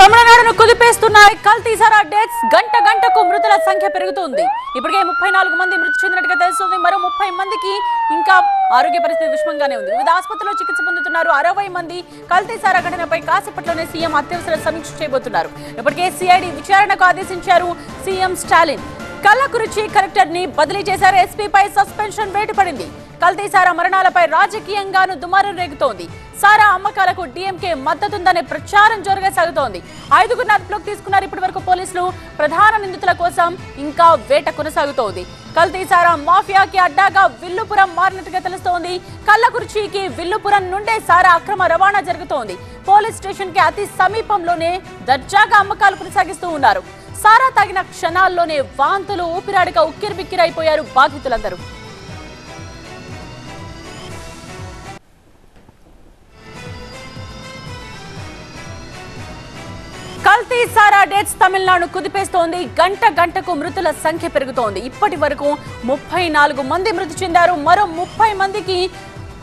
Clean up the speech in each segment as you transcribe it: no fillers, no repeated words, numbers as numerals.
తమిళనాడును కుదిపేస్తున్నాయి కల్తీ సారా డేట్స్. గంట గంటకు మృతుల సంఖ్య పెరుగుతుంది. ఇప్పటికే 34 మంది మృతి చెందినట్టుగా తెలుస్తుంది. మరో 30 మందికి ఇంకా ఆరోగ్య పరిస్థితి విషమంగానే ఉంది. వివిధ ఆసుపత్రుల్లో చికిత్స పొందుతున్నారు 60 మంది. కల్తీ సారా ఘటనపై కాసేపట్లోనే సీఎం అత్యవసర సమీక్ష చేయబోతున్నారు. ఇప్పటికే సిఐడి విచారణకు ఆదేశించారు సీఎం స్టాలిన్. కల్లకురిచి కలెక్టర్ ని బదిలీ చేశారు. ఎస్పీపై సస్పెన్షన్ వేటు పడింది. కల్తీ సారా మరణాలపై రాజకీయంగాను దుమారం రేగుతోంది. సారా అమ్మకాలకు డీఎంకే మద్దతుందనే ప్రచారం జోరుగా సాగుతోంది. 5గురిని అదుపులోకి తీసుకున్నారు. ఇప్పటి వరకు పోలీసులు ప్రధాన నిందితుల కోసం ఇంకా వేట కొనసాగుతోంది. కల్తీ సారా మాఫియాకి అడ్డాగా విల్లుపురం మారినట్టుగా తెలుస్తోంది. కల్లకుర్చికి విల్లుపురం నుండే సారా అక్రమ రవాణా జరుగుతోంది. పోలీస్ స్టేషన్ కి అతి సమీపంలోనే దర్జాగా అమ్మకాలు కొనసాగిస్తూ ఉన్నారు. సారా తాగిన క్షణాల్లోనే వాంతులు ఊపిరాడక ఉక్కిరిబిక్కిరైపోయారు బాధితులందరూ. కల్తీ సారా డేట్స్ తమిళనాడు కుదిపేస్తోంది. గంట గంటకు మృతుల సంఖ్య పెరుగుతోంది. ఇప్పటి వరకు 34 మంది మృతి చెందారు. మరో 30 మందికి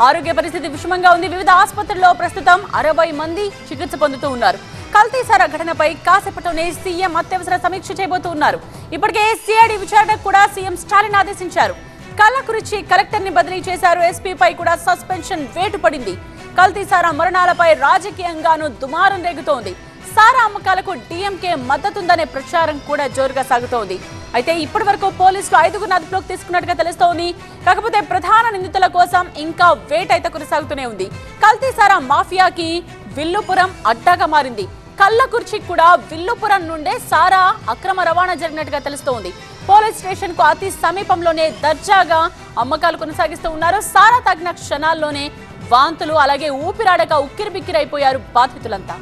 ఆరోగ్య పరిస్థితి విషమంగా ఉంది. వివిధ ఆసుపత్రుల్లో ప్రస్తుతం 60 మంది చికిత్స పొందుతూ ఉన్నారు. కల్తీ సారా ఘటనపై కాసేపట్లోనే సీఎం అత్యవసర సమీక్ష చేయబోతున్నారు. ఇప్పటికే సిఐడి విచారణకు కూడా సీఎం స్టాలిన్ ఆదేశించారు. కల్లకురిచి కలెక్టర్ ని బదిలీ చేశారు. ఎస్పీపై కూడా సస్పెన్షన్ వేటు పడింది. కల్తీ సారా మరణాలపై రాజకీయంగాను దుమారం రేగుతోంది. సారా అమ్మకాలకు డీఎంకే మద్దతుందనే ప్రచారం కూడా జోరుగా సాగుతోంది. అయితే ఇప్పటి వరకు పోలీసులు 5గురిని అదుపులోకి తీసుకున్నట్టుగా తెలుస్తోంది. కాకపోతే ప్రధాన నిందితుల కోసం ఇంకా వేట అయితే కొనసాగుతూనే ఉంది. కల్తీ సారా మాఫియాకి విల్లుపురం అడ్డాగా మారింది. కల్లకుర్చి కూడా విల్లుపురం నుండే సారా అక్రమ రవాణా జరిగినట్టుగా తెలుస్తోంది. పోలీస్ స్టేషన్ కు అతి సమీపంలోనే దర్జాగా అమ్మకాలు కొనసాగిస్తూ ఉన్నారు. సారా తాగిన క్షణాల్లోనే వాంతులు అలాగే ఊపిరాడక ఉక్కిరిబిక్కిరైపోయారు బాధితులంతా.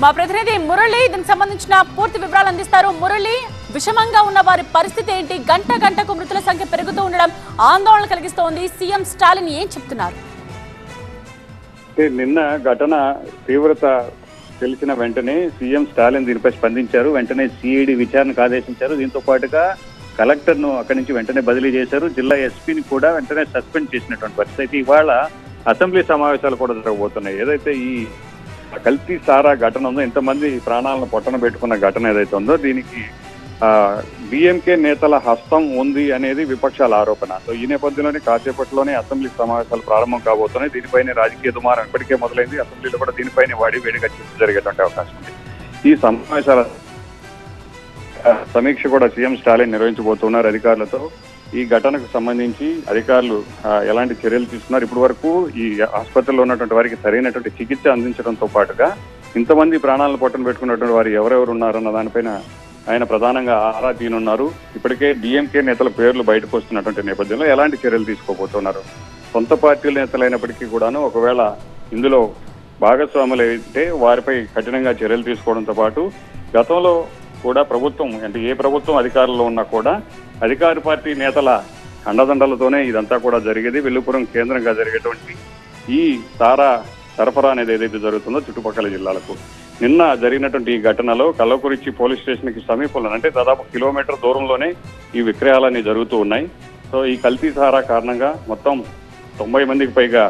మా ప్రతినిధి మురళి దీనికి సంబంధించిన పూర్తి వివరాలు అందిస్తారు. మురళి, విషమంగా ఉన్న వారి పరిస్థితి ఏంటి? గంట గంటకు మృతుల సంఖ్య పెరుగుతూ ఉండడం ఆందోళన కలిగిస్తోంది. సీఎం స్టాలిన్ ఏం చెప్తున్నారు? నిన్న ఘటన తీవ్రత తెలిసిన వెంటనే సీఎం స్టాలిన్ దీనిపై స్పందించారు. వెంటనే సిఐడి విచారణకు ఆదేశించారు. దీంతో పాటుగా కలెక్టర్ ను అక్కడి నుంచి వెంటనే బదిలీ చేశారు. జిల్లా ఎస్పీని కూడా వెంటనే సస్పెండ్ చేసినటువంటి పరిస్థితి. ఇవాళ అసెంబ్లీ సమావేశాలు కూడా జరగబోతున్నాయి. ఏదైతే ఈ కల్తీ సారా ఘటన ఉందో, ఇంతమంది ప్రాణాలను పొట్టన పెట్టుకున్న ఘటన ఏదైతే ఉందో దీనికి డిఎంకే నేతల హస్తం ఉంది అనేది విపక్షాల ఆరోపణ. సో ఈ నేపథ్యంలోనే కాసేపట్లోనే అసెంబ్లీ సమావేశాలు ప్రారంభం కాబోతున్నాయి. దీనిపైన రాజకీయ దుమారం ఇప్పటికే మొదలైంది. అసెంబ్లీలో కూడా దీనిపైన వేడిగా చర్చ జరిగేటువంటి అవకాశం ఉంది. ఈ సమావేశాల సమీక్ష కూడా సీఎం స్టాలిన్ నిర్వహించబోతున్నారు అధికారులతో. ఈ ఘటనకు సంబంధించి అధికారులు ఎలాంటి చర్యలు తీసుకున్నారు, ఇప్పటి వరకు ఈ ఆసుపత్రిలో ఉన్నటువంటి వారికి సరైనటువంటి చికిత్స అందించడంతో పాటుగా ఇంతమంది ప్రాణాలను పొట్టన పెట్టుకున్నటువంటి వారు ఎవరెవరు ఉన్నారన్న దానిపైన ఆయన ప్రధానంగా ఆరా తీయనున్నారు. ఇప్పటికే డిఎంకే నేతల పేర్లు బయటకు వస్తున్నటువంటి నేపథ్యంలో ఎలాంటి చర్యలు తీసుకోబోతున్నారు. సొంత పార్టీల నేతలైనప్పటికీ కూడాను ఒకవేళ ఇందులో భాగస్వాములు అయితే వారిపై కఠినంగా చర్యలు తీసుకోవడంతో పాటు గతంలో కూడా ప్రభుత్వం అంటే ఏ ప్రభుత్వం అధికారంలో ఉన్నా కూడా అధికార పార్టీ నేతల అండదండలతోనే ఇదంతా కూడా జరిగేది. విల్లుపురం కేంద్రంగా జరిగేటువంటి ఈ సారా సరఫరా అనేది ఏదైతే జరుగుతుందో చుట్టుపక్కల జిల్లాలకు, నిన్న జరిగినటువంటి ఈ ఘటనలో కల్లకురిచి పోలీస్ స్టేషన్ కి సమీపంలో అంటే దాదాపు కిలోమీటర్ దూరంలోనే ఈ విక్రయాలన్నీ జరుగుతూ ఉన్నాయి. సో ఈ కల్తీ సారా కారణంగా మొత్తం 90 మందికి పైగా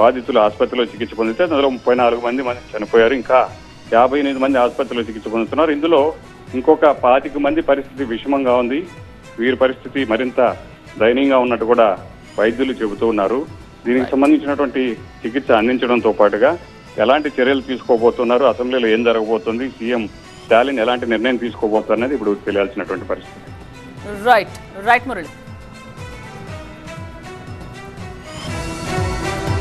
బాధితులు ఆసుపత్రిలో చికిత్స పొందితే అందులో 34 మంది చనిపోయారు. ఇంకా 58 మంది ఆసుపత్రిలో చికిత్స పొందుతున్నారు. ఇందులో ఇంకొక 25 మంది పరిస్థితి విషమంగా ఉంది. వీరి పరిస్థితి మరింత దయనీయంగా ఉన్నట్టు కూడా వైద్యులు చెబుతూ ఉన్నారు. దీనికి సంబంధించినటువంటి చికిత్స అందించడంతో పాటుగా ఎలాంటి చర్యలు తీసుకోబోతున్నారు, అసెంబ్లీలో ఏం జరగబోతుంది, సీఎం స్టాలిన్ ఎలాంటి నిర్ణయం తీసుకోబోతున్నారు అనేది ఇప్పుడు తెలియాల్సినటువంటి పరిస్థితి. రైట్ మురళి.